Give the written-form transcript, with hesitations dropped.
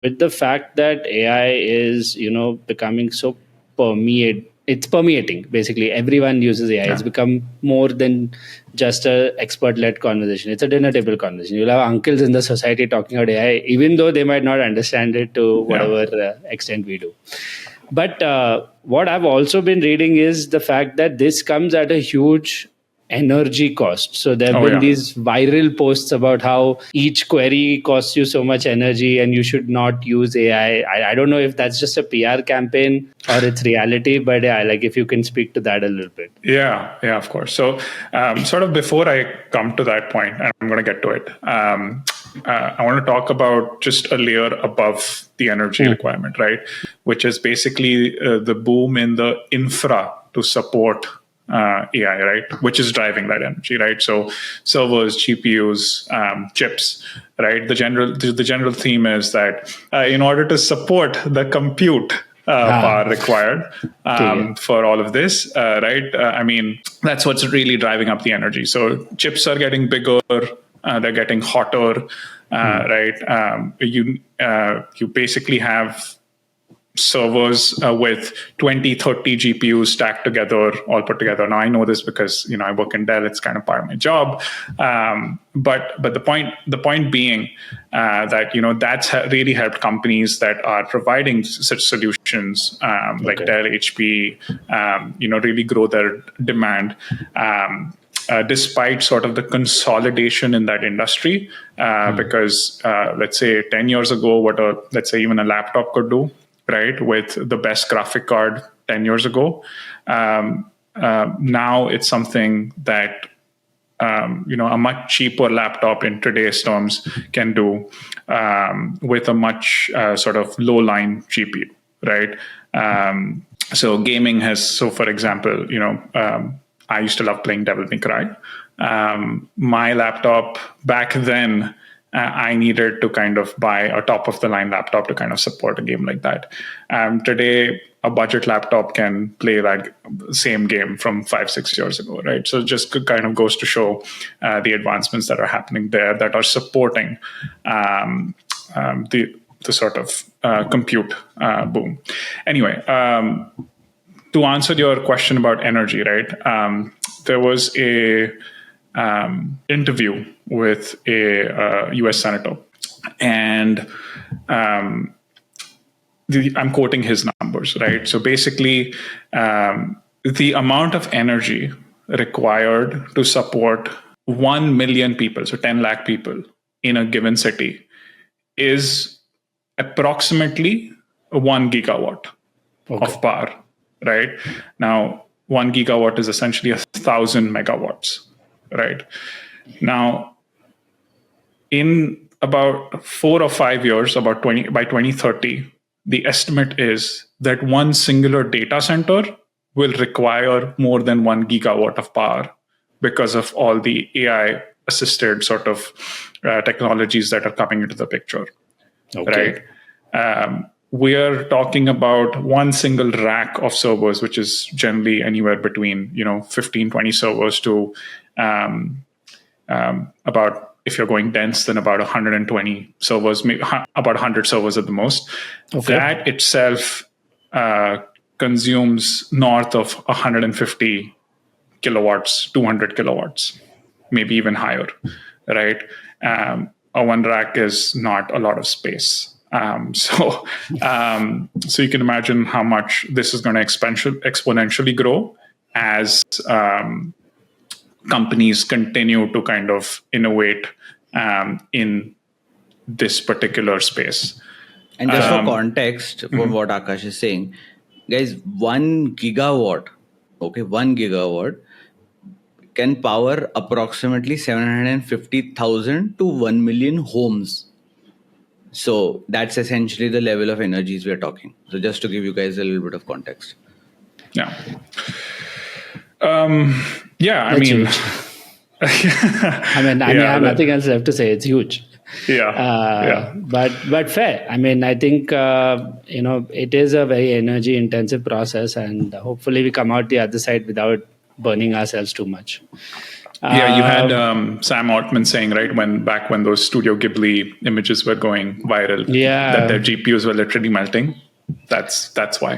with the fact that AI is, becoming so it's permeating. Basically, everyone uses AI. It's Yeah. become more than just a expert-led conversation. It's a dinner table conversation. You'll have uncles in the society talking about AI, even though they might not understand it to whatever extent we do. But what I've also been reading is the fact that this comes at a huge energy cost. So there have Oh, been yeah. these viral posts about how each query costs you so much energy and you should not use AI. I don't know if that's just a PR campaign or it's reality, but yeah, like if you can speak to that a little bit. Yeah, of course. So, sort of before I come to that point, and I'm going to get to it, I want to talk about just a layer above the energy requirement, right? Which is basically the boom in the infra to support AI, right? Which is driving that energy, right? So, servers, GPUs, chips, right? The general theme is that in order to support the compute power required for all of this, right? I mean, that's what's really driving up the energy. So chips are getting bigger, they're getting hotter, right? You basically have servers with 20, 30 GPUs stacked together, all put together. Now I know this because I work in Dell. It's kind of part of my job. But the point being that that's really helped companies that are providing such solutions like Dell, HP, really grow their demand. Despite sort of the consolidation in that industry, because let's say 10 years ago, let's say even a laptop could do, right, with the best graphic card 10 years ago. Now it's something that a much cheaper laptop in today's terms can do with a much sort of low-line GPU, right? So gaming so for example, I used to love playing Devil May Cry. My laptop back then, I needed to kind of buy a top of the line laptop to kind of support a game like that. Today, a budget laptop can play that same game from 5-6 years ago, right? So it just kind of goes to show the advancements that are happening there that are supporting the sort of compute boom. Anyway, to answer your question about energy, right? There was a interview with a U.S. senator, and I'm quoting his numbers, right? So basically, the amount of energy required to support 1 million people, so 10 lakh people in a given city, is approximately 1 gigawatt of power, right? Now, 1 gigawatt is essentially 1,000 megawatts, right? Now, in about 4 or 5 years, by 2030, the estimate is that one singular data center will require more than 1 gigawatt of power because of all the AI assisted sort of technologies that are coming into the picture, right? We are talking about one single rack of servers, which is generally anywhere between 15, 20 servers to about, if you're going dense, then about 120 servers, maybe about 100 servers at the most. That itself consumes north of 150 kilowatts, 200 kilowatts, maybe even higher, right? A one rack is not a lot of space. So you can imagine how much this is going to exponentially grow as companies continue to kind of innovate in this particular space. And just for context, for what Akash is saying, guys, 1 gigawatt, 1 gigawatt can power approximately 750,000 to 1 million homes. So that's essentially the level of energies we're talking. So just to give you guys a little bit of context. Yeah. I mean, I have nothing else left to say. It's huge. But fair. I mean, I think it is a very energy intensive process, and hopefully we come out the other side without burning ourselves too much. Yeah, you had Sam Altman saying, right, back when those Studio Ghibli images were going viral, that Yeah. their GPUs were literally melting. That's why.